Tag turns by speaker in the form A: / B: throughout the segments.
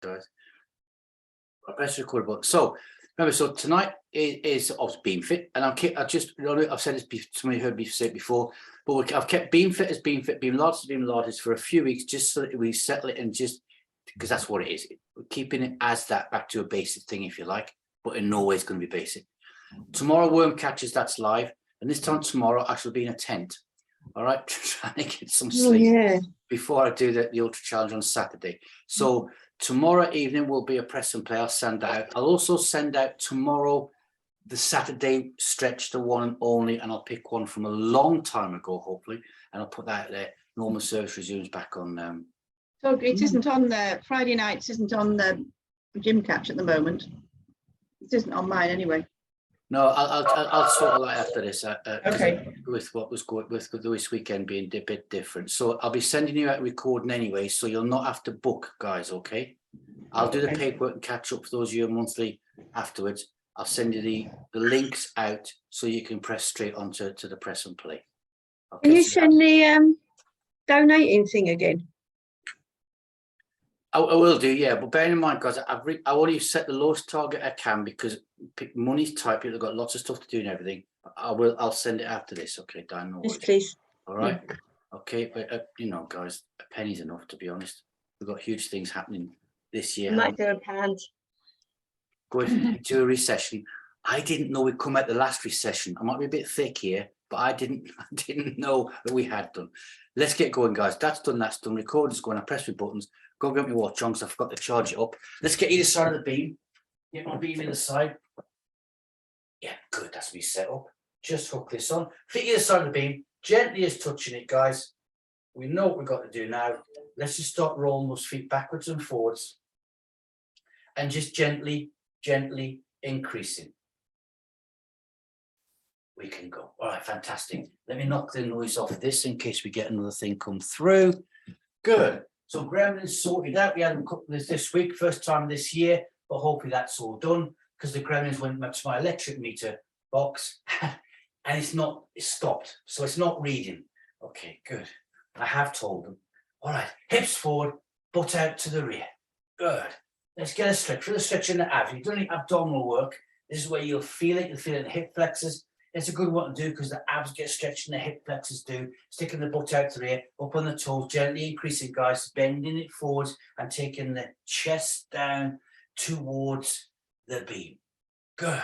A: guys. I press the record button. So remember, so tonight is obviously Beamfit, and I've said this, somebody heard me say it before, but I've kept Beamfit as Beamfit, Beam Largest for a few weeks, just so that we settle it, and just because that's what it is. We're keeping it as that, back to a basic thing, if you like, but in no way it's going to be basic. Tomorrow, Worm Catchers, that's live, and this time tomorrow I shall be in a tent. All right, trying to get some sleep before I do the Ultra Challenge on Saturday. So tomorrow evening will be a press and play. I'll send out. I'll also send out tomorrow the Saturday stretch, the one and only, and I'll pick one from a long time ago, hopefully, and I'll put that there. Normal service resumes back on.
B: So it isn't on the Friday nights. Isn't on the Gym Catch at the moment. It isn't on mine anyway.
A: No, I'll sort of like after this.
B: Okay.
A: With what was going with this weekend being a bit different, so I'll be sending you out recording anyway, so you'll not have to book, guys. Okay, I'll do the paperwork and catch up for those of you monthly afterwards. I'll send you the links out so you can press straight onto the press and play. Okay,
C: can you send the donating thing again?
A: I will do, yeah, but bear in mind, guys, I only set the lowest target I can because money's tight. People have got lots of stuff to do and everything. I'll send it after this. Okay, Dan. No
C: yes, please.
A: All right. Yeah. Okay, but you know, guys, a penny's enough, to be honest. We've got huge things happening this year.
C: Might do a pound.
A: Going into a recession. I didn't know we'd come out the last recession. I might be a bit thick here, but I didn't know that we had done. Let's get going, guys. That's done. That's done. Recording's going. I press my buttons. Go get my watch on because I forgot to charge it up. Let's get either side of the beam. Get my beam in the side. Yeah, good. That's me set up. Just hook this on. Feet either side of the beam. Gently as touching it, guys. We know what we've got to do now. Let's just start rolling those feet backwards and forwards. And just gently, gently increasing. We can go. All right, fantastic. Let me knock the noise off this in case we get another thing come through. Good. So gremlins sorted out. We had them this week, first time this year, but hopefully that's all done because the gremlins went up to my electric meter box and it's stopped. So it's not reading. Okay, good. I have told them. All right, hips forward, butt out to the rear. Good. Let's get a stretch. Feel the stretch in the abs. You've done the abdominal work. This is where you'll feel it. You'll feel it in the hip flexors. It's a good one to do because the abs get stretched and the hip flexors do. Sticking the butt out to the rear, up on the toes, gently increasing, guys, bending it forwards and taking the chest down towards the beam. Good.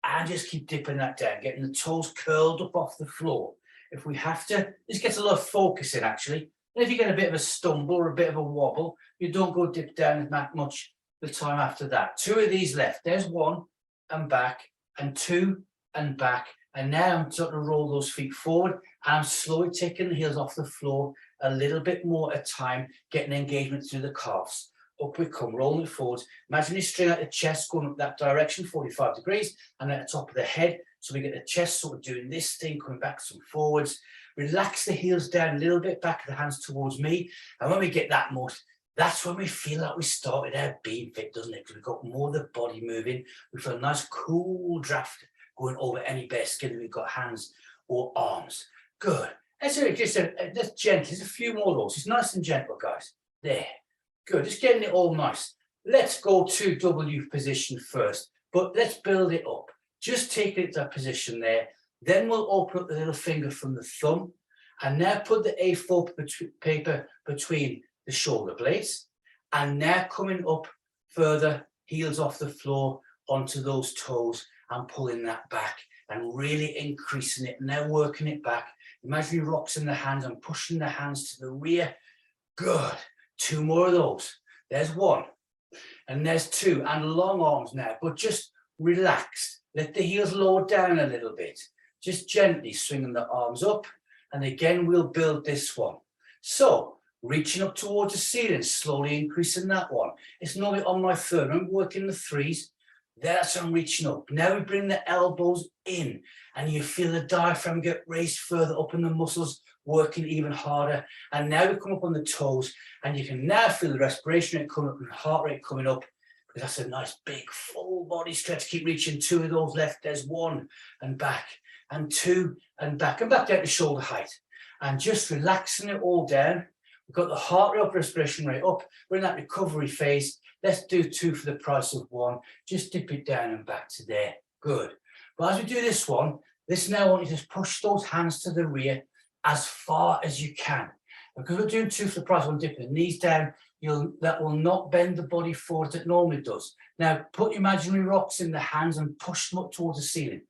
A: And just keep dipping that down, getting the toes curled up off the floor. If we have to, this gets a lot of focus in actually. And if you get a bit of a stumble or a bit of a wobble, you don't go dip down that much the time after that. 2 of these left. There's 1 and back, and 2 and back, and now I'm starting to roll those feet forward and I'm slowly taking the heels off the floor a little bit more at a time, getting engagement through the calves. Up we come, rolling it forwards. Imagine you string out the chest going up that direction, 45 degrees, and at the top of the head, so we get the chest sort of doing this thing, coming back some forwards. Relax the heels down a little bit, back of the hands towards me, and when we get that much, that's when we feel like we started our Beamfit, doesn't it? Because we've got more of the body moving. We feel a nice cool draft going over any bare skin that we've got hands or arms. Good. That's just gentle. There's a few more of those. It's nice and gentle, guys. There. Good. Just getting it all nice. Let's go to W position first, but let's build it up. Just take it to that position there. Then we'll open up the little finger from the thumb and now put the A4 paper between the shoulder blades and now coming up further, heels off the floor onto those toes. And pulling that back and really increasing it. Now working it back. Imaginary rocks in the hands and pushing the hands to the rear. Good. 2 more of those. There's 1. And there's 2. And long arms now. But just relax. Let the heels lower down a little bit. Just gently swinging the arms up. And again, we'll build this one. So, reaching up towards the ceiling. Slowly increasing that one. It's normally on my third. I'm working the 3s. That's I'm reaching up. Now we bring the elbows in and you feel the diaphragm get raised further up and the muscles working even harder. And now we come up on the toes and you can now feel the respiration rate coming up and heart rate coming up because that's a nice big full body stretch. Keep reaching. 2 of those left. There's 1 and back and 2 and back down to shoulder height and just relaxing it all down. We've got the heart rate up, respiration rate up. We're in that recovery phase. Let's do 2 for the price of 1. Just dip it down and back to there. Good. But as we do this one, this now I want you to just push those hands to the rear as far as you can. Because we're doing 2 for the price of 1, dipping the knees down, that will not bend the body forward as it normally does. Now, put imaginary rocks in the hands and push them up towards the ceiling.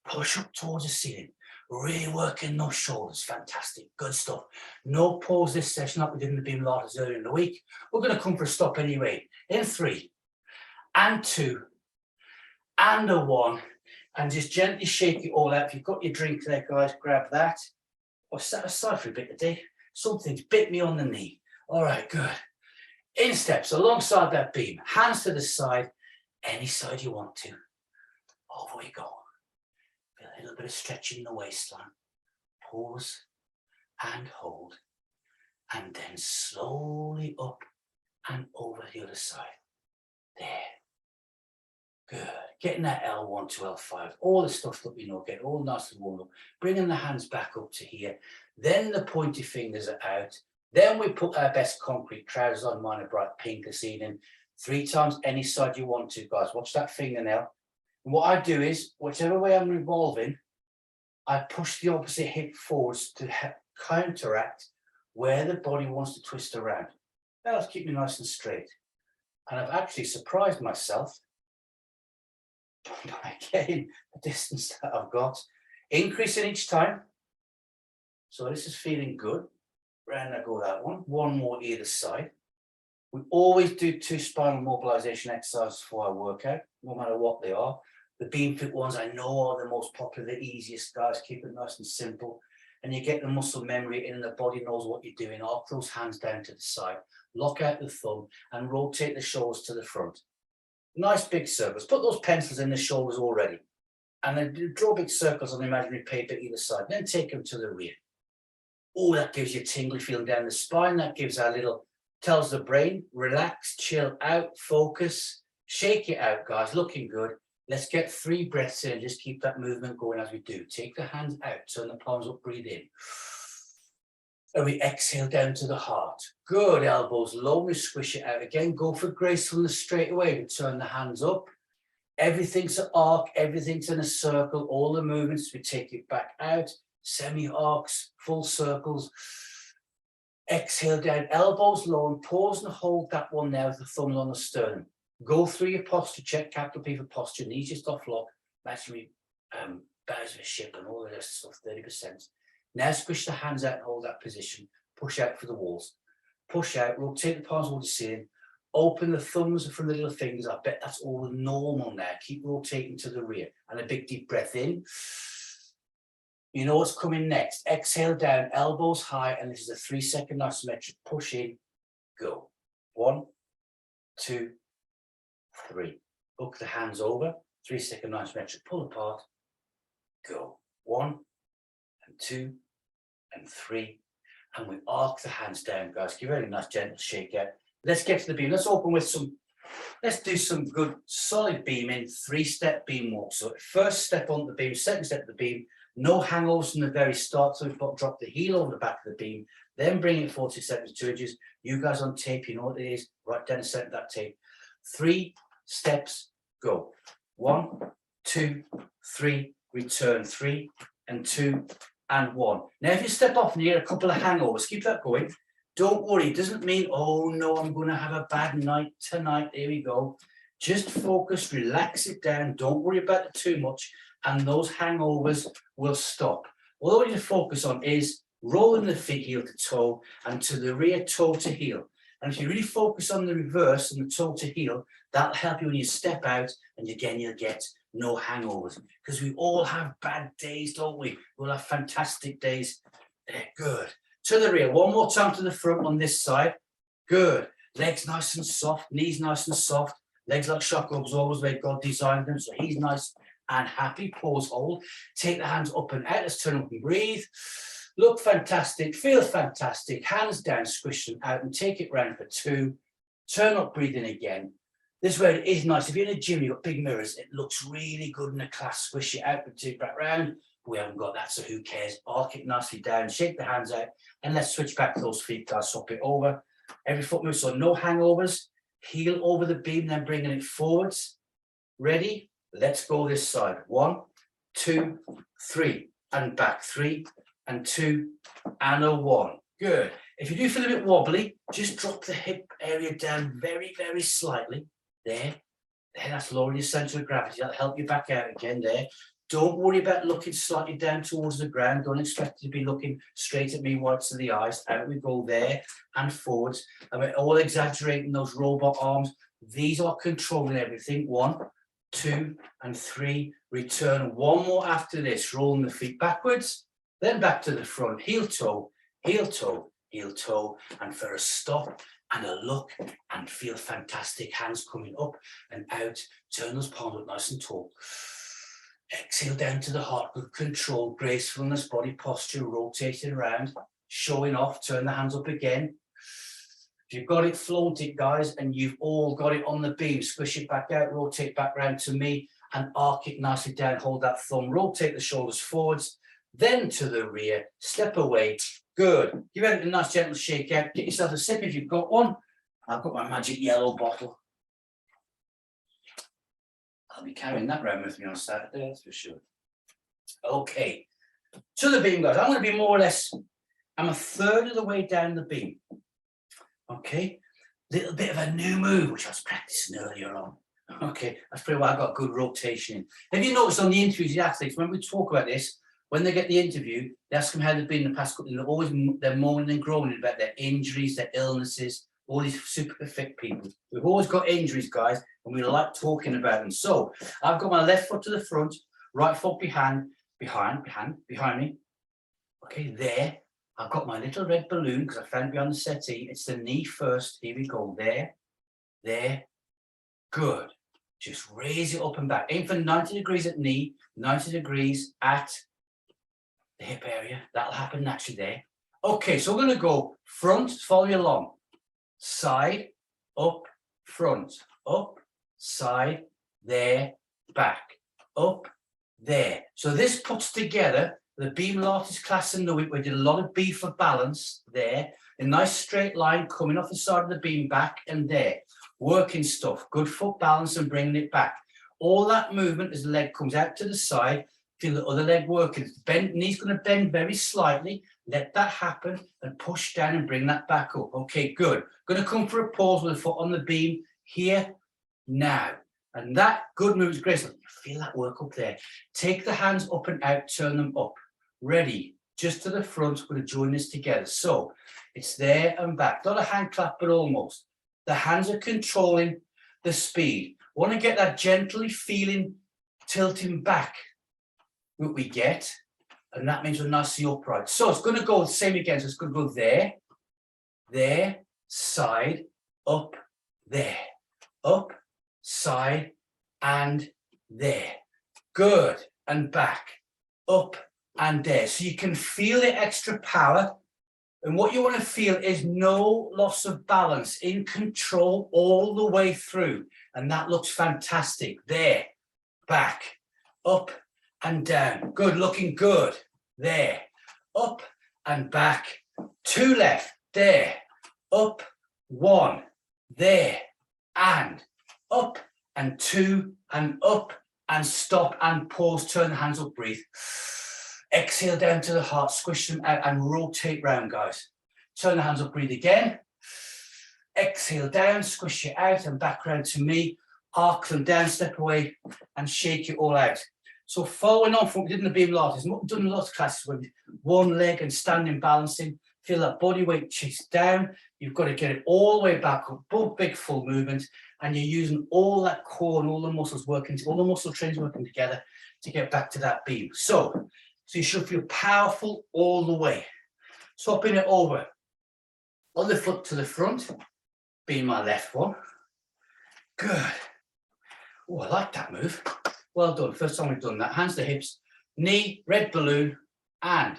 A: Push up towards the ceiling. Really working those shoulders. Fantastic. Good stuff. No pause this session like we did in the beam larders earlier in the week. We're going to come for a stop anyway. In 3 and 2 and a 1. And just gently shake it all out. If you've got your drink there, guys, grab that. Or set aside for a bit today. Something's bit me on the knee. All right, good. In steps alongside that beam. Hands to the side. Any side you want to. Over we go. Feel a little bit of stretch in the waistline. Pause and hold. And then slowly up and over the other side. There. Good. Getting that L1 to L5. All the stuff that we know. Get all nice and warm up. Bringing the hands back up to here. Then the pointy fingers are out. Then we put our best concrete trousers on. Mine are bright pink this evening. 3 times any side you want to, guys. Watch that fingernail. And what I do is, whichever way I'm revolving, I push the opposite hip forwards to counteract where the body wants to twist around. That'll keep me nice and straight. And I've actually surprised myself by getting the distance that I've got. Increasing each time. So this is feeling good. Round I go that one. 1 more either side. We always do 2 spinal mobilization exercises for our workout, no matter what they are. The Beamfit ones I know are the most popular, the easiest, guys. Keep it nice and simple. And you get the muscle memory in and the body knows what you're doing. Arc those hands down to the side. Lock out the thumb and rotate the shoulders to the front. Nice big circles. Put those pencils in the shoulders already. And then draw big circles on the imaginary paper either side. Then take them to the rear. Oh, that gives you a tingly feeling down the spine. That gives our little, tells the brain, relax, chill out, focus, shake it out, guys. Looking good. Let's get 3 breaths in. Just keep that movement going as we do. Take the hands out, turn the palms up, breathe in. And we exhale down to the heart. Good, elbows low, we squish it out again. Go for gracefulness straight away. We turn the hands up. Everything's an arc, everything's in a circle. All the movements, we take it back out. Semi-arcs, full circles. Exhale down, elbows low, and pause and hold that one now with the thumbs on the sternum. Go through your posture, check capital P for posture, knees just off lock, actually bows of a ship and all the rest of stuff, 30%. Now squish the hands out and hold that position. Push out for the walls. Push out, rotate the palms towards the ceiling. Open the thumbs from the little fingers. I bet that's all normal now. Keep rotating to the rear. And a big deep breath in. You know what's coming next. Exhale down, elbows high, and this is a 3-second isometric. Push in, go. 1, 2, 3. Hook the hands over. 3-second isometric. Pull apart. Go. 1 and 2 and 3. And we arc the hands down, guys. Give it a nice gentle shake out. Let's get to the beam. Let's open with some. Let's do some good solid beam in 3-step beam walk. So first step on the beam, second step of the beam. No hangovers from the very start. So we've got drop the heel over the back of the beam, then bring it 40 seconds, 2 inches. You guys on tape, you know what it is. Right down the center of that tape. 3 steps, go. 1, 2, 3, return 3 and 2 and 1. Now, if you step off and you get a couple of hangovers, keep that going. Don't worry, it doesn't mean, oh no, I'm going to have a bad night tonight. There we go. Just focus, relax it down. Don't worry about it too much. And those hangovers will stop. All we need to focus on is rolling the feet heel to toe and to the rear toe to heel. And if you really focus on the reverse and the toe to heel, that'll help you when you step out, and again, you'll get no hangovers. Because we all have bad days, don't we? We'll have fantastic days. Good. To the rear. One more time to the front on this side. Good. Legs nice and soft, knees nice and soft. Legs like shock absorbers, like God designed them. So he's nice and happy. Pause, hold. Take the hands up and out. Let's turn up and breathe. Look fantastic. Feel fantastic. Hands down, squish them out and take it round for 2. Turn up, breathe in again. This way it is nice. If you're in a gym, you've got big mirrors. It looks really good in a class. Squish it out and take it back round. We haven't got that, so who cares? Arc it nicely down, shake the hands out, and let's switch back to those feet, guys. Swap it over. Every foot move, so no hangovers. Heel over the beam, then bringing it forwards. Ready? Let's go this side. 1, 2, 3, and back. 3 and 2 and a 1. Good. If you do feel a bit wobbly, just drop the hip area down very, very slightly. There. That's lowering your centre of gravity. That'll help you back out again there. Don't worry about looking slightly down towards the ground. Don't expect to be looking straight at me, whites of the eyes. Out we go there and forwards. And we're all exaggerating those robot arms. These are controlling everything. 1, 2, and 3. Return one more after this. Rolling the feet backwards, then back to the front. Heel toe, heel toe, heel toe. And for a stop and a look and feel fantastic. Hands coming up and out. Turn those palms up nice and tall. Exhale down to the heart with control, gracefulness, body posture, rotating around, showing off, turn the hands up again. If you've got it, float it, guys, and you've all got it on the beam. Squish it back out, rotate back round to me, and arc it nicely down. Hold that thumb, rotate the shoulders forwards, then to the rear, step away. Good. Give it a nice gentle shake out. Get yourself a sip if you've got one. I've got my magic yellow bottle. I'll be carrying that around with me on Saturday, that's for sure. Okay, to the beam, guys. I'm going to be more or less, I'm a third of the way down the beam. Okay, little bit of a new move, which I was practicing earlier on. Okay, that's pretty well I got good rotation in. Have you noticed on the interviews, the athletes, when we talk about this, when they get the interview, they ask them how they've been in the past couple of years, they're moaning and groaning about their injuries, their illnesses, all these super fit people. We've always got injuries, guys, and we like talking about them. So I've got my left foot to the front, right foot behind me. Okay, there. I've got my little red balloon because I found it behind the settee. It's the knee first. Here we go. There. Good. Just raise it up and back. Aim for 90 degrees at knee, 90 degrees at the hip area. That'll happen naturally there. Okay, so we're going to go front, follow you along. Side, up, front, up, side, there, back, up, there. So this puts together the beam Pilates class in the week. We did a lot of B for balance there. A nice straight line coming off the side of the beam, back and there. Working stuff, good foot balance and bringing it back. All that movement as the leg comes out to the side, feel the other leg working. Bend, knee's going to bend very slightly. Let that happen and push down and bring that back up. Okay, good. Going to come for a pause with a foot on the beam here, now. And that good move is graceful. Feel that work up there. Take the hands up and out, turn them up. Ready, just to the front. We're going to join this together. So it's there and back. Not a hand clap, but almost. The hands are controlling the speed. Want to get that gently feeling tilting back that we get. And that means we're nicely upright. So it's going to go the same again. So it's going to go there, side, up, there, up, side, and there. Good. And back, up, and there. So you can feel the extra power. And what you want to feel is no loss of balance, in control all the way through. And that looks fantastic. There, back, up, and down. Good, looking good. There, up and back. 2 left. There, up, 1. There, and up, and 2, and up, and stop, and pause. Turn the hands up, breathe. Exhale down to the heart, squish them out and rotate round, guys. Turn the hands up, breathe again. Exhale down, squish it out and back round to me. Arc them down, step away and shake it all out. So following on from what we did in the beam Pilates, we've done lots of classes with one leg and standing, balancing. Feel that body weight chest down. You've got to get it all the way back up, both big full movement. And you're using all that core and all the muscles working, all the muscle trains working together to get back to that beam. So you should feel powerful all the way. Swapping it over. Other foot to the front, being my left one. Good. Oh, I like that move. Well done. First time we've done that. Hands to hips, knee, red balloon, and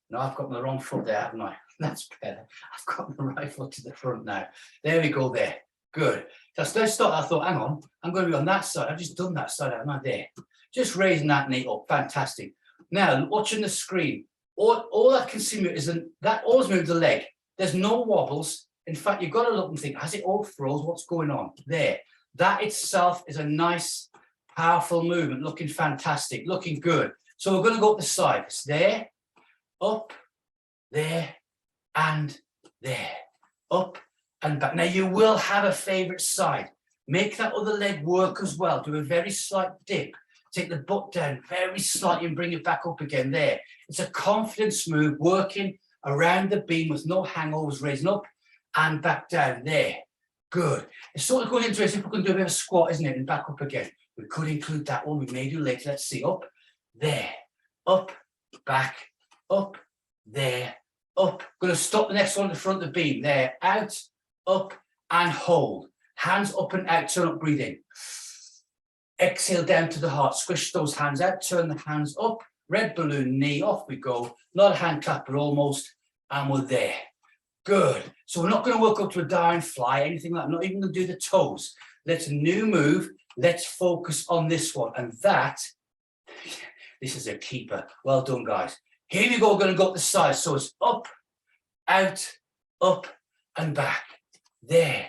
A: no, I've got my wrong foot there, haven't I? That's better. I've got my right foot to the front now. There we go there. Good. Just let's start. I thought, hang on, I'm going to be on that side. I've just done that side, haven't I? There. Just raising that knee up. Fantastic. Now, watching the screen, all I can see is that always moves the leg. There's no wobbles. In fact, you've got to look and think, has it all froze? What's going on? There. That itself is a nice, powerful movement, looking fantastic, looking good. So we're going to go up the side. It's there, up, there, and there. Up and back. Now, you will have a favorite side. Make that other leg work as well. Do a very slight dip. Take the butt down very slightly and bring it back up again. There. It's a confidence move, working around the beam with no hangovers, raising up and back down. There. Good. It's sort of going into it if we're going to do a bit of a squat, isn't it? And back up again. We could include that one. We may do later. Let's see. Up, there, up, back, up, there, up. Going to stop the next one at the front of the beam. There, out, up, and hold. Hands up and out. Turn up, breathe in. Exhale down to the heart. Squish those hands out. Turn the hands up. Red balloon knee. Off we go. Not a hand clap, but almost. And we're there. Good. So we're not going to work up to a dying fly, anything like that. I'm not even going to do the toes. Let's new move. Let's focus on this one. And that, this is a keeper. Well done, guys. Here we go. We're going to go up the side. So it's up, out, up, and back. There,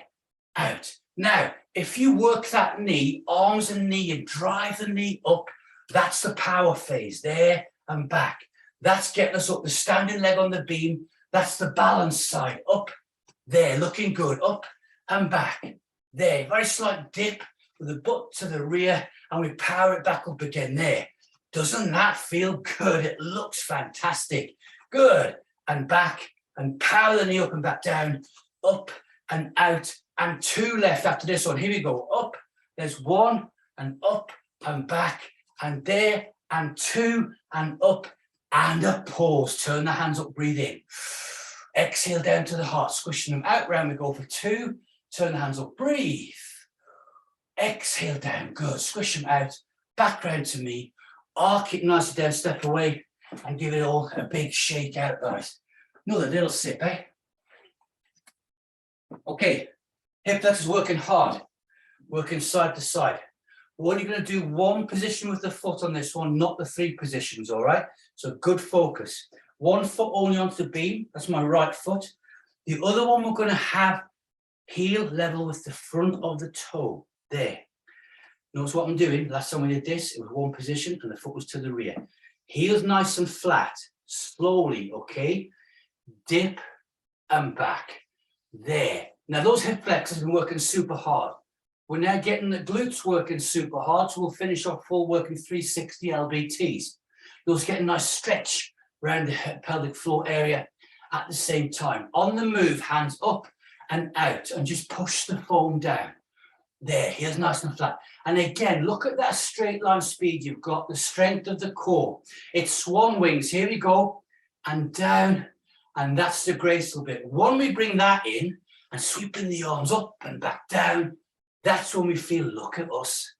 A: out. Now, if you work that knee, arms and knee, and drive the knee up, that's the power phase. There and back. That's getting us up the standing leg on the beam. That's the balance side. Up, there, looking good. Up and back. There, very slight dip with the butt to the rear, and we power it back up again. There. Doesn't that feel good? It looks fantastic. Good. And back, and power the knee up and back down. Up and out, and two left after this one. Here we go. Up. There's one, and up, and back, and there, and two, and up, and a pause. Turn the hands up, breathe in. Exhale down to the heart, squishing them out. Round we go for two. Turn the hands up, breathe. Exhale down, good. Squish them out. Back round to me. Arc it nicely down, step away, and give it all a big shake out, guys. Another little sip, eh? Okay, hip flexors working hard, working side to side. We're only going to do one position with the foot on this one, not the three positions, all right? So good focus. One foot only onto the beam, that's my right foot. The other one we're going to have heel level with the front of the toe, there. Notice what I'm doing. Last time we did this, it was one position and the foot was to the rear. Heels nice and flat, slowly, okay? Dip and back, there. Now those hip flexors have been working super hard. We're now getting the glutes working super hard, so we'll finish off full working 360 LBTs. You'll also get a nice stretch around the pelvic floor area at the same time. On the move, hands up and out, and just push the foam down. There, heels nice and flat. And again, look at that straight line speed you've got, the strength of the core. It's swan wings. Here we go, and down, and that's the graceful bit. When we bring that in and sweeping the arms up and back down, that's when we feel, look at us,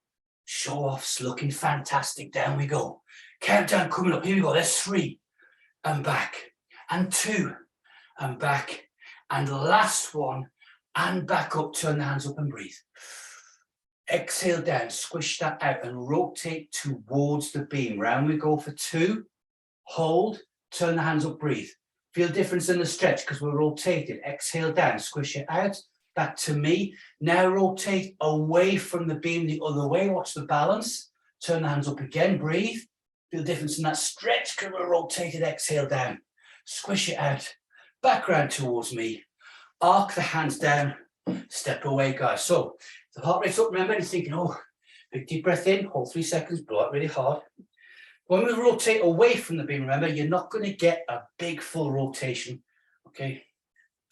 A: show offs looking fantastic. Down we go. Countdown coming up. Here we go. There's 3 and back, and 2 and back, and last one and back up. Turn the hands up and breathe. Exhale down, squish that out and rotate towards the beam. Round we go for 2. Hold, turn the hands up, breathe. Feel difference in the stretch because we're rotated. Exhale down, squish it out. Back to me. Now rotate away from the beam the other way. Watch the balance. Turn the hands up again, breathe. Feel difference in that stretch because we're rotated. Exhale down. Squish it out. Back round towards me. Arc the hands down. Step away, guys. So the heart rate's up. Remember, you're thinking, oh, big deep breath in. Hold 3 seconds. Blow out really hard. When we rotate away from the beam, remember, you're not going to get a big full rotation. Okay.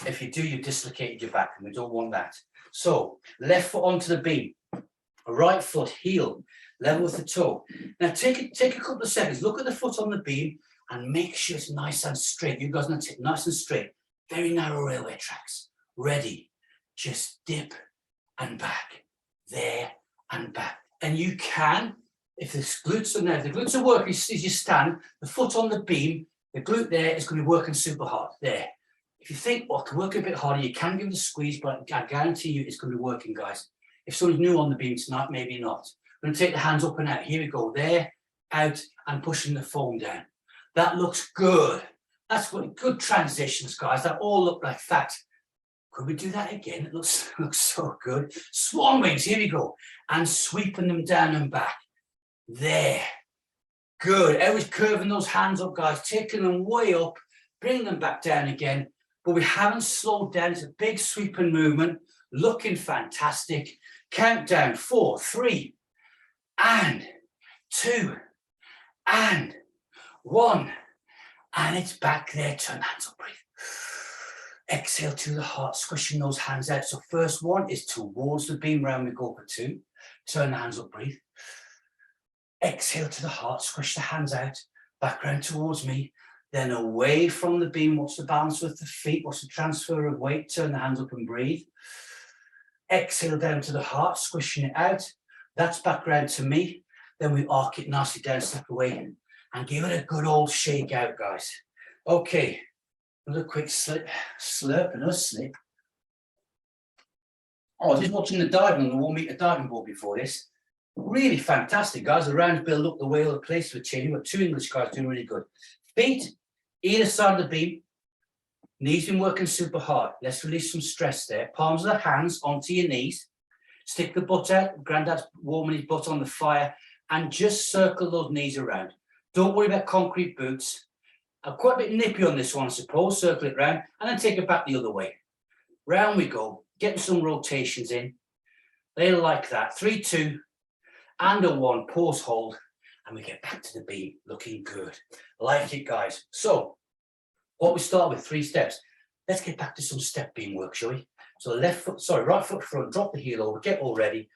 A: If you do, you've dislocated your back, and we don't want that. So left foot onto the beam, right foot heel level with the toe. Now take a couple of seconds. Look at the foot on the beam and make sure it's nice and straight. You guys know it, nice and straight. Very narrow railway tracks. Ready. Just dip and back. There and back. And you can, if the glutes are there, if the glutes are working as you stand, the foot on the beam, the glute there is going to be working super hard. There. If you think, well, I can work a bit harder, you can give it a squeeze, but I guarantee you it's going to be working, guys. If someone's new on the beam tonight, maybe not. I'm going to take the hands up and out. Here we go. There out, and pushing the foam down. That looks good. That's good transitions, guys. That all look like that. Could we do that again? It looks so good. Swan wings, here we go. And sweeping them down and back. There. Good. Always curving those hands up, guys. Taking them way up, bringing them back down again. But we haven't slowed down. It's a big sweeping movement. Looking fantastic. Countdown, 4, 3, and 2, and 1. And it's back there. Turn the hands up, breathe. Exhale to the heart, squishing those hands out. So first one is towards the beam, round we go for 2. Turn the hands up, breathe. Exhale to the heart, squish the hands out, back round towards me, then away from the beam. What's the balance with the feet? What's the transfer of weight? Turn the hands up and breathe. Exhale down to the heart, squishing it out. That's back round to me. Then we arc it nicely down, step away, and give it a good old shake out, guys. Okay, another quick slurp, another slip. Oh, I was just watching the diving on the 1 meter diving board before this. Really fantastic, guys. The rounds build up the way of the place for changing. We've got 2 English guys doing really good. Feet, either side of the beam. Knees been working super hard. Let's release some stress there. Palms of the hands onto your knees. Stick the butt out. Granddad's warming his butt on the fire. And just circle those knees around. Don't worry about concrete boots. I'm quite a bit nippy on this one, I suppose. Circle it round and then take it back the other way. Round we go. Getting some rotations in. They like that. 3, 2. And a 1, pause, hold, and we get back to the beam, looking good. Like it, guys. So, what we start with, 3 steps. Let's get back to some step beam work, shall we? So right foot front, drop the heel over, get all ready.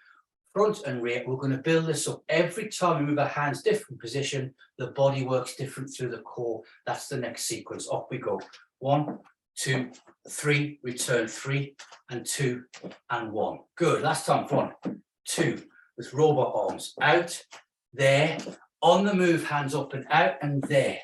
A: Front and rear, we're going to build this up. Every time we move our hands, different position, the body works different through the core. That's the next sequence. Off we go. 1, 2, 3, return 3, and 2, and 1. Good, last time, 1, 2, with robot arms, out, there, on the move, hands up and out, and there,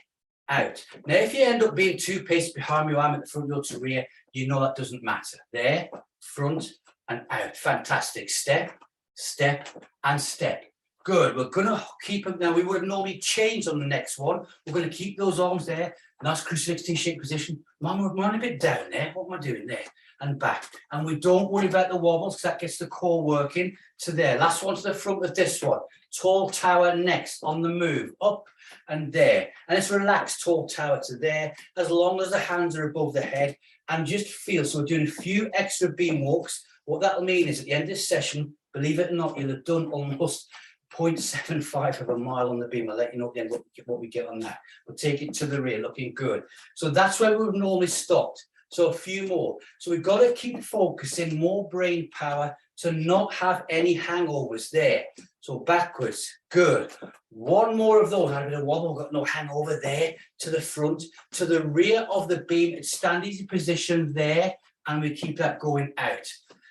A: out. Now, if you end up being too paced behind me, I'm at the front, you're to rear, you know that doesn't matter. There, front, and out. Fantastic. Step, step, and step. Good. We're going to keep them now. We would have normally changed on the next one. We're going to keep those arms there. Nice crucifix T-shaped position. Mine a bit down there. What am I doing there? And back. And we don't worry about the wobbles because that gets the core working to there. Last one to the front of this one. Tall tower next on the move. Up and there. And it's relaxed tall tower to there as long as the hands are above the head. And just feel. So we're doing a few extra beam walks. What that'll mean is at the end of this session, believe it or not, you'll have done almost 0.75 of a mile on the beam. I'll let you know at the end what we get on that. We'll take it to the rear, looking good. So that's where we've normally stopped. So a few more. So we've got to keep focusing, more brain power to not have any hangovers there. So backwards, good. 1 more of those. I had a bit of wobble, got no hangover there. To the front, to the rear of the beam. It's stand easy position there, and we keep that going out.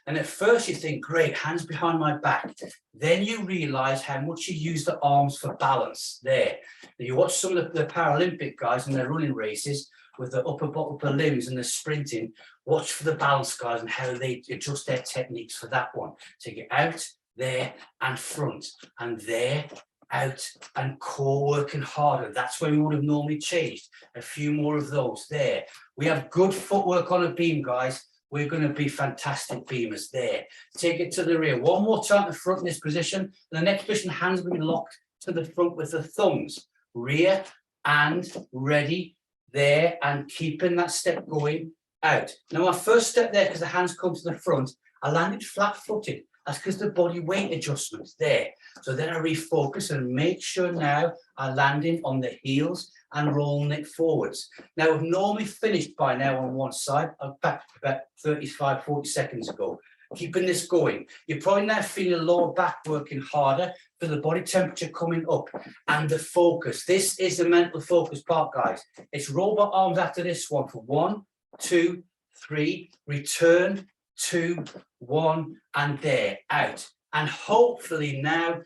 A: And at first you think, great, hands behind my back. Then you realize how much you use the arms for balance there. Now you watch some of the Paralympic guys in their running races with the upper limbs and the sprinting. Watch for the balance, guys, and how they adjust their techniques for that one. Take it out, there, and front, and there, out, and core working harder. That's where we would have normally changed. A few more of those there. We have good footwork on a beam, guys. We're going to be fantastic beamers there. Take it to the rear. 1 more time to front in this position. And the next position, hands will be locked to the front with the thumbs. Rear and ready there, and keeping that step going out. Now, my first step there, because the hands come to the front, I landed flat-footed. That's because the body weight adjustments there. So then I refocus and make sure now I'm landing on the heels and rolling it forwards. Now, I've normally finished by now on one side. I'm back about 35, 40 seconds ago. Keeping this going. You're probably now feeling lower back working harder, for the body temperature coming up, and the focus. This is the mental focus part, guys. It's robot arms after this one for 1, 2, 3, return, 2, 1, and there, out. And hopefully now,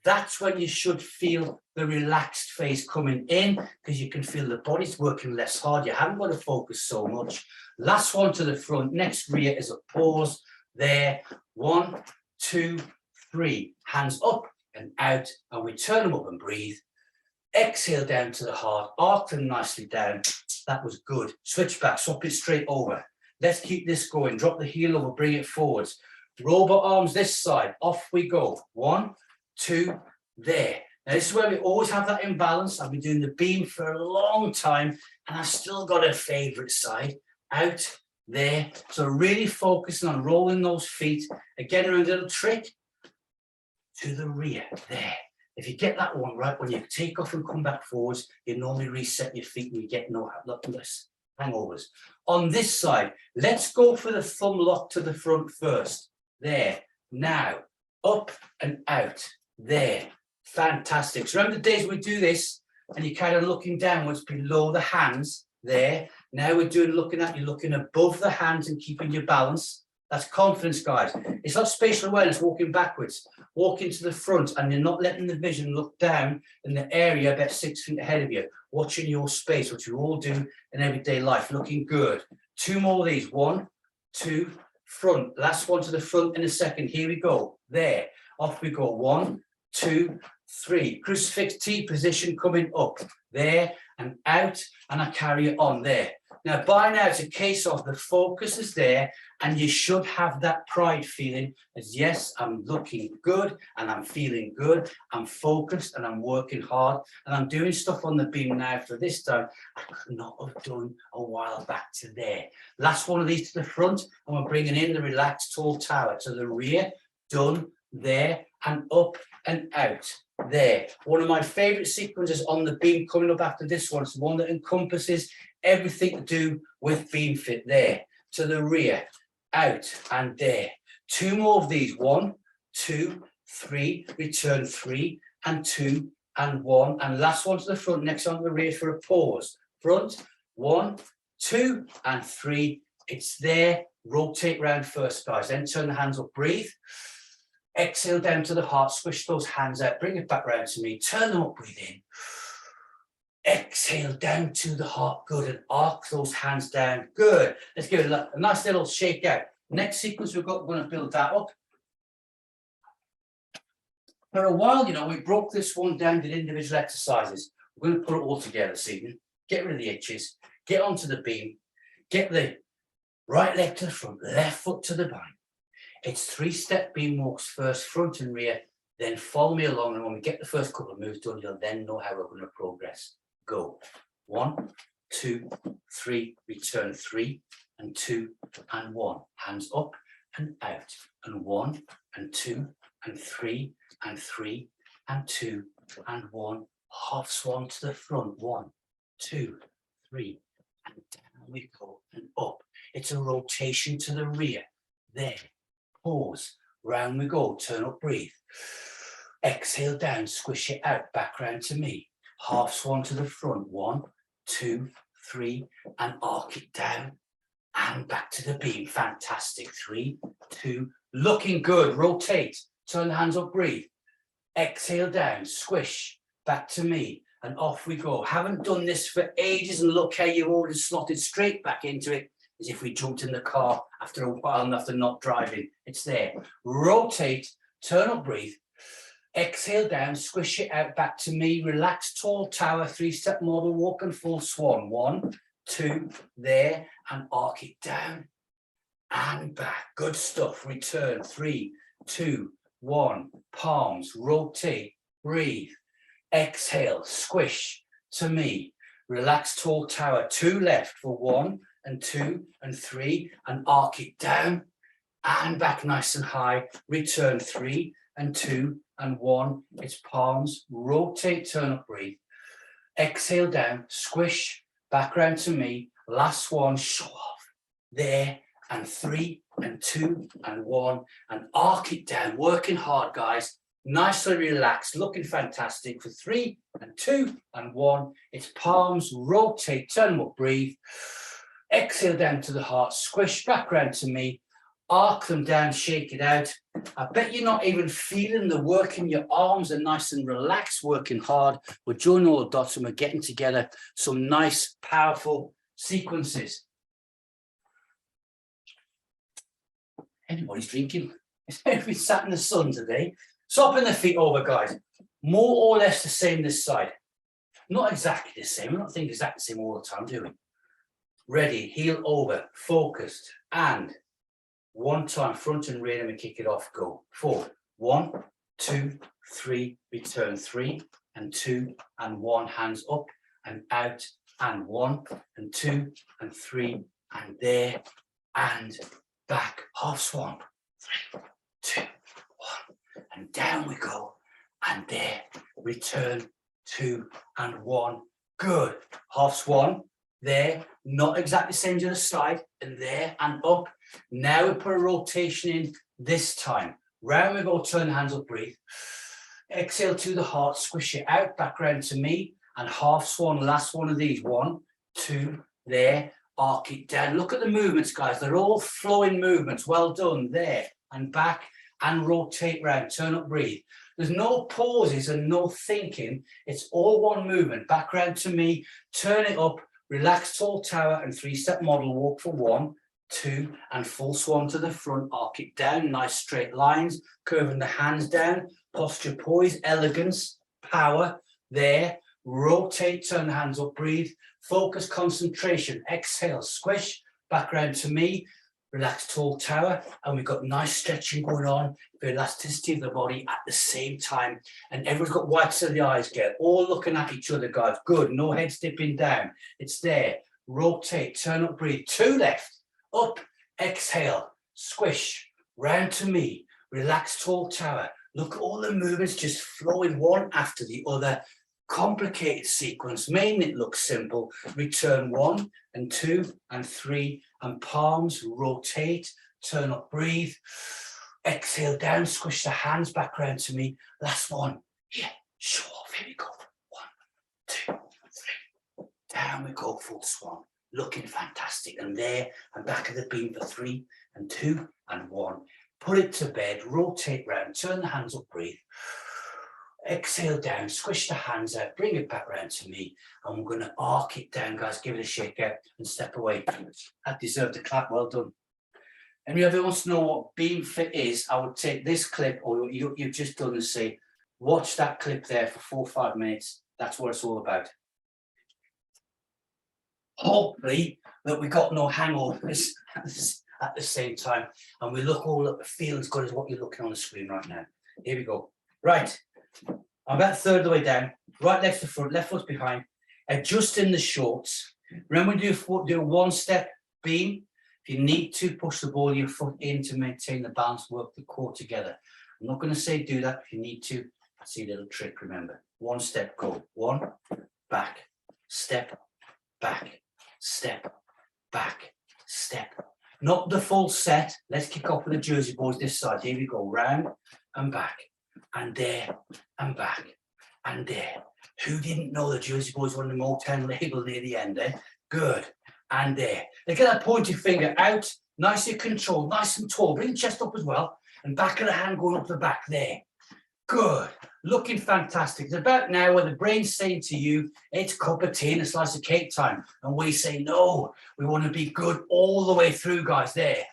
A: that's when you should feel the relaxed phase coming in, because you can feel the body's working less hard. You haven't got to focus so much. Last one to the front. Next rear is a pause. There, 1, 2, 3. Hands up and out, and we turn them up and breathe. Exhale down to the heart, arc them nicely down. That was good. Switch back, swap it straight over. Let's keep this going. Drop the heel over, bring it forwards. Robot arms this side, off we go. 1, 2, there. Now this is where we always have that imbalance. I've been doing the beam for a long time and I've still got a favorite side. Out, there. So really focusing on rolling those feet. Again, a little trick to the rear, there. If you get that one right, when you take off and come back forwards, you normally reset your feet and you get no hangovers. On this side, let's go for the thumb lock to the front first. There, now, up and out, there. Fantastic. So remember the days we do this and you're kind of looking downwards below the hands, there. Now we're doing you're looking above the hands and keeping your balance. That's confidence, guys. It's not spatial awareness, walking backwards. Walking to the front and you're not letting the vision look down in the area about 6 feet ahead of you, watching your space, which you all do in everyday life, looking good. 2 more of these. 1, 2, front. Last one to the front in a second. Here we go. There. Off we go. 1, 2, 3. Crucifix T position coming up. There and out, and I carry it on there. Now, by now, it's a case of the focus is there, and you should have that pride feeling as, yes, I'm looking good, and I'm feeling good, I'm focused, and I'm working hard, and I'm doing stuff on the beam now for this time I could not have done a while back to there. Last one of these to the front, and we're bringing in the relaxed tall tower to the rear, done, there, and up and out. There. One of my favorite sequences on the beam coming up after this one. It's one that encompasses everything to do with Beamfit. There, to the rear, out and there. 2 more of these. 1, 2, 3, return 3 and 2 and 1. And last one to the front, next on the rear for a pause. Front, 1, 2 and 3. It's there. Rotate round first, guys. Then turn the hands up, breathe. Exhale down to the heart, squish those hands out, bring it back round to me, turn them up, breathe in. Exhale down to the heart, good, and arc those hands down, good. Let's give it a nice little shake out. Next sequence we're going to build that up. For a while, we broke this one down, did individual exercises. We're going to put it all together this evening, get rid of the itches, get onto the beam, get the right leg to the front, left foot to the behind. It's 3-step beam walks first, front and rear, then follow me along. And when we get the first couple of moves done, you'll then know how we're going to progress. Go. 1, 2, 3, return 3 and 2 and 1. Hands up and out. And 1 and 2 and 3 and 3 and 2 and 1. Half swan to the front. 1, 2, 3 and down we go and up. It's a rotation to the rear. There. Pause, round we go, turn up, breathe. Exhale down, squish it out, back round to me. Half swan to the front, 1, 2, 3, and arc it down and back to the beam. Fantastic. 3, 2, looking good. Rotate, turn the hands up, breathe. Exhale down, squish, back to me, and off we go. Haven't done this for ages, and look how you've already slotted straight back into it, as if we jumped in the car after a while and after not driving. It's there. Rotate, turn up, breathe. Exhale down, squish it out, back to me. Relax, tall tower, 3-step model, walk and full swan. 1, 2, there, and arc it down and back. Good stuff. Return, 3, 2, 1. Palms, rotate, breathe. Exhale, squish to me. Relax, tall tower, 2 left for 1 and 2 and 3, and arc it down and back nice and high. Return 3 and 2 and 1. It's palms, rotate, turn up, breathe. Exhale down, squish, back round to me. Last one, show off. There, and 3 and 2 and 1, and arc it down. Working hard, guys. Nicely relaxed, looking fantastic for 3 and 2 and 1. It's palms, rotate, turn up, breathe. Exhale down to the heart, squish back round to me, arc them down, shake it out. I bet you're not even feeling the work in your arms. Are nice and relaxed, working hard. We're joining all the dots and we're getting together some nice, powerful sequences. Anybody's drinking? We sat in the sun today. Swapping the feet over, guys. More or less the same this side. Not exactly the same. We don't think exactly the same all the time, do we? Ready, heel over, focused, and one time, front and rear, and we kick it off, go. Forward, 1, 2, 3, return 3, and 2, and 1, hands up and out, and 1, and 2, and 3, and there, and back, half swan, 3, 2, 1, and down we go, and there, return, 2, and 1, good, half swan, there, not exactly the same to the side, and there, and up. Now we put a rotation in this time. Round we go, turn the hands up, breathe. Exhale to the heart, squish it out, back round to me, and half swan, last one of these. 1, 2, there, arc it down. Look at the movements, guys. They're all flowing movements. Well done, there, and back, and rotate round, turn up, breathe. There's no pauses and no thinking. It's all one movement. Back round to me, turn it up, relax, tall tower, and 3-step model walk for 1, 2, and full swan to the front, arc it down, nice straight lines, curving the hands down, posture, poise, elegance, power, there, rotate, turn the hands up, breathe, focus, concentration, exhale, squish, back round to me, relax, tall tower, and we've got nice stretching going on, the elasticity of the body at the same time, and everyone's got whites of the eyes, get all looking at each other, guys, good, no head dipping down, it's there, rotate, turn up, breathe, 2 left, up, exhale, squish, round to me, relax, tall tower, look at all the movements just flowing one after the other, complicated sequence, mainly it looks simple, return 1, and 2, and 3, and palms, rotate, turn up, breathe, exhale down, squish the hands back round to me, last one, yeah, show off, here we go, 1, 2, 3, down we go, full swan, looking fantastic, and there, and back of the beam for 3, and 2, and 1, put it to bed, rotate round, turn the hands up, breathe, exhale down, squish the hands out, bring it back round to me, and we're going to arc it down, guys, give it a shake out, and step away. That deserved a clap, well done. Anybody wants to know what Beamfit is, I would take this clip, or what you've just done, and say, watch that clip there for 4 or 5 minutes, that's what it's all about. Hopefully that we got no hangovers at the same time, and we look all up, feel as good as what you're looking on the screen right now. Here we go. Right, I'm about a third of the way down. Right leg's to front, left foot's behind. Adjusting the shorts. Remember, do a 1-step beam. If you need to, push the ball of your foot in to maintain the balance, work the core together. I'm not going to say do that. If you need to, that's a little trick, remember. 1 step, go. 1, back, step, back, step, back, step. Not the full set. Let's kick off with the Jersey boys this side. Here we go. Round and back, and there, and back, and there. Who didn't know the Jersey boys were on the Motown label near the end, eh? Good. And there. Look at that pointy finger out, nicely controlled, nice and tall. Bring the chest up as well, and back of the hand going up the back there. Good. Looking fantastic. It's about now where the brain's saying to you, it's cup of tea and a slice of cake time. And we say, no, we want to be good all the way through, guys. There.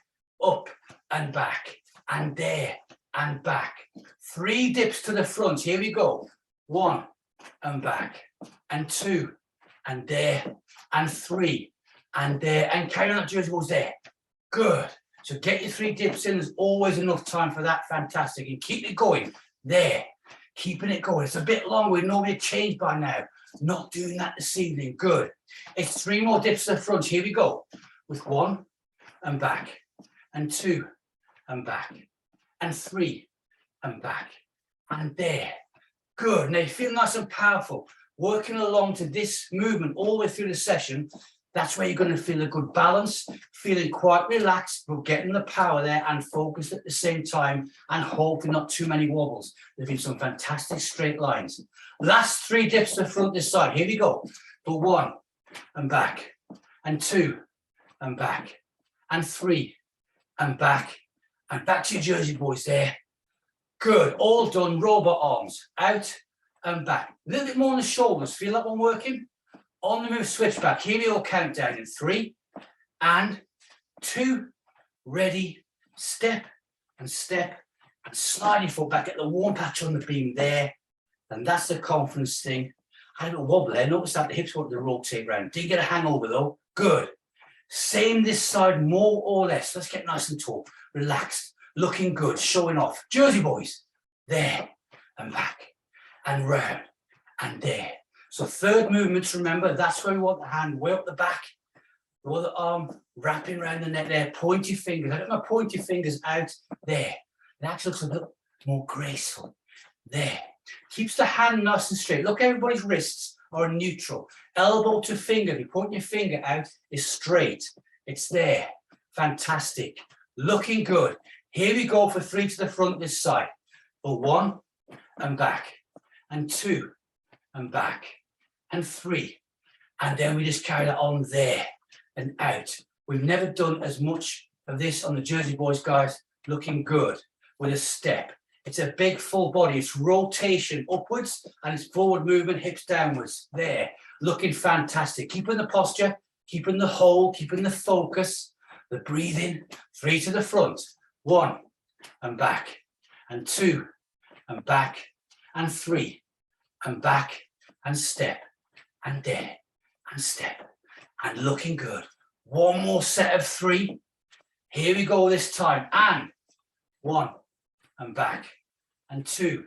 A: Up and back, and there, and back. 3 dips to the front. Here we go. 1, and back, and 2, and there, and 3, and there, and carry on that Jersey boys there. Good. So get your 3 dips in. There's always enough time for that. Fantastic. And keep it going. There. Keeping it going. It's a bit long. We normally change by now. Not doing that this evening. Good. It's 3 more dips to the front. Here we go. With 1, and back, and 2, and back, and 3, and back, and there. Good. Now you feel nice and powerful. Working along to this movement all the way through the session. That's where you're going to feel a good balance, feeling quite relaxed, but getting the power there and focused at the same time, and hopefully not too many wobbles. There've been some fantastic straight lines. Last 3 dips to the front this side. Here we go. For 1, and back, and 2, and back, and 3, and back to your Jersey boys there. Good. All done. Robot arms out and back. A little bit more on the shoulders. Feel that one working? On the move, switch back. Here we go, countdown in 3 and 2, ready, step, and slide your foot back, get the warm patch on the beam there. And that's the confidence thing. Had a wobble there. Notice that the hips wanted to rotate round. Didn't get a hangover though. Good. Same this side, more or less. Let's get nice and tall. Relaxed. Looking good. Showing off. Jersey boys. There. And back. And round. And there. So third movements, remember, that's where we want the hand way up the back. The other arm wrapping around the neck there. Pointy fingers. I got my pointy fingers out there. It actually looks a little more graceful. There. Keeps the hand nice and straight. Look, everybody's wrists are neutral. Elbow to finger. If you point your finger out, is straight. It's there. Fantastic. Looking good. Here we go for 3 to the front this side. For 1 and back. And 2 and back. And 3. And then we just carry that on there and out. We've never done as much of this on the Jersey boys, guys. Looking good with a step. It's a big full body. It's rotation upwards and it's forward movement, hips downwards. There, looking fantastic. Keeping the posture, keeping the hold, keeping the focus, the breathing. 3 to the front. 1 and back. And 2 and back. And 3 and back. And step. And there. And step. And looking good. One more set of 3. Here we go this time. And 1 and back. And 2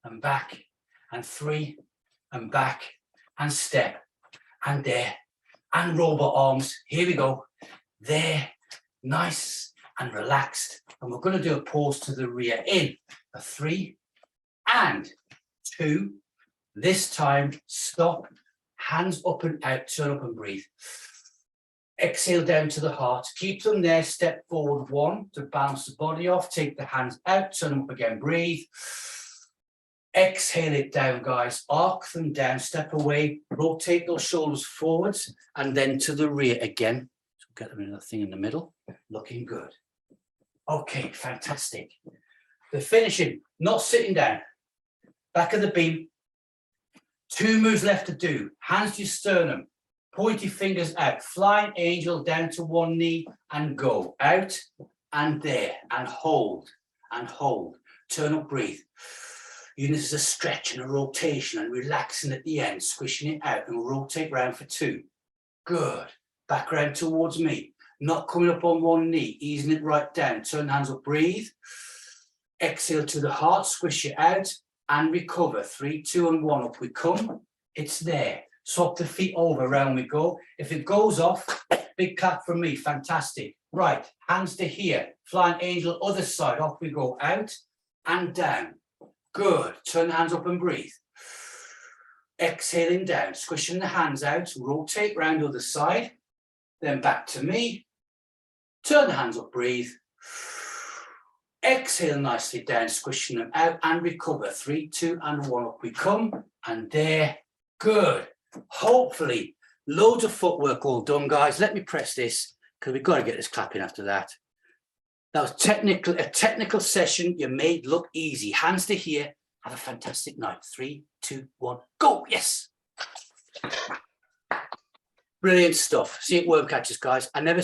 A: and back. And 3 and back. And step. And there. And robot arms. Here we go. There. Nice and relaxed. And we're going to do a pause to the rear in. A 3 and 2. This time, stop. Hands up and out. Turn up and breathe. Exhale down to the heart. Keep them there. Step forward 1 to bounce the body off. Take the hands out. Turn them up again. Breathe. Exhale it down, guys. Arc them down. Step away. Rotate those shoulders forwards and then to the rear again. So get them in the thing in the middle. Looking good. Okay, fantastic. The finishing, not sitting down. Back of the beam. 2 moves left to do. Hands to your sternum. Pointy fingers out. Flying angel down to 1 knee and go. Out and there. And hold. And hold. Turn up, breathe. This is a stretch and a rotation and relaxing at the end. Squishing it out and rotate round for 2. Good. Back round towards me. Not coming up on 1 knee. Easing it right down. Turn the hands up, breathe. Exhale to the heart. Squish it out. And recover. 3, 2, and 1. Up we come. It's there. Swap the feet over. Round we go. If it goes off, big clap from me. Fantastic. Right. Hands to here. Flying angel. Other side. Off we go. Out and down. Good. Turn the hands up and breathe. Exhaling down. Squishing the hands out. Rotate round other side. Then back to me. Turn the hands up. Breathe. Exhale nicely down, squishing them out and recover. 3, 2, and 1. Up we come. And there. Good. Hopefully, loads of footwork all done, guys. Let me press this because we've got to get this clapping after that. That was a technical session you made look easy. Hands to here. Have a fantastic night. 3, 2, 1. Go. Yes. Brilliant stuff. See it work catches, guys. I never